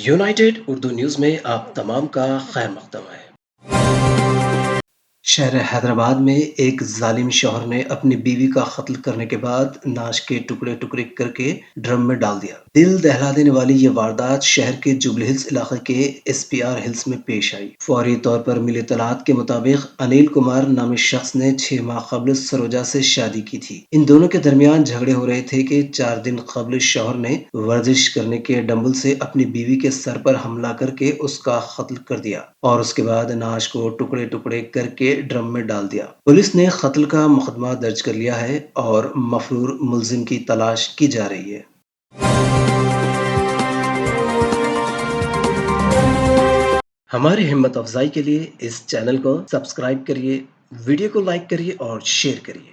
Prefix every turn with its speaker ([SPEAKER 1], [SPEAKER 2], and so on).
[SPEAKER 1] United Urdu news میں آپ تمام کا خیر مقدم ہے۔ شہر حیدرآباد میں ایک ظالم شوہر نے اپنی بیوی کا قتل کرنے کے بعد ناش کے ٹکڑے ٹکڑے کر کے ڈرم میں ڈال دیا۔ دل دہلا دینے والی یہ واردات شہر کے جوبلی ہلز علاقے کے ایس پی آر ہلز میں پیش آئی۔ فوری طور پر ملی اطلاعات کے مطابق انیل کمار نامی شخص نے 6 ماہ قبل سروجا سے شادی کی تھی۔ ان دونوں کے درمیان جھگڑے ہو رہے تھے کہ 4 دن قبل شوہر نے ورزش کرنے کے ڈمبل سے اپنی بیوی کے سر پر حملہ کر کے اس کا قتل کر دیا اور اس کے بعد ناش کو ٹکڑے ٹکڑے کر کے ڈرم میں ڈال دیا۔ پولیس نے قتل کا مقدمہ درج کر لیا ہے اور مفرور ملزم کی تلاش کی جا رہی ہے۔ ہماری ہمت افزائی کے لیے اس چینل کو سبسکرائب کریے، ویڈیو کو لائک کریے اور شیئر کریے۔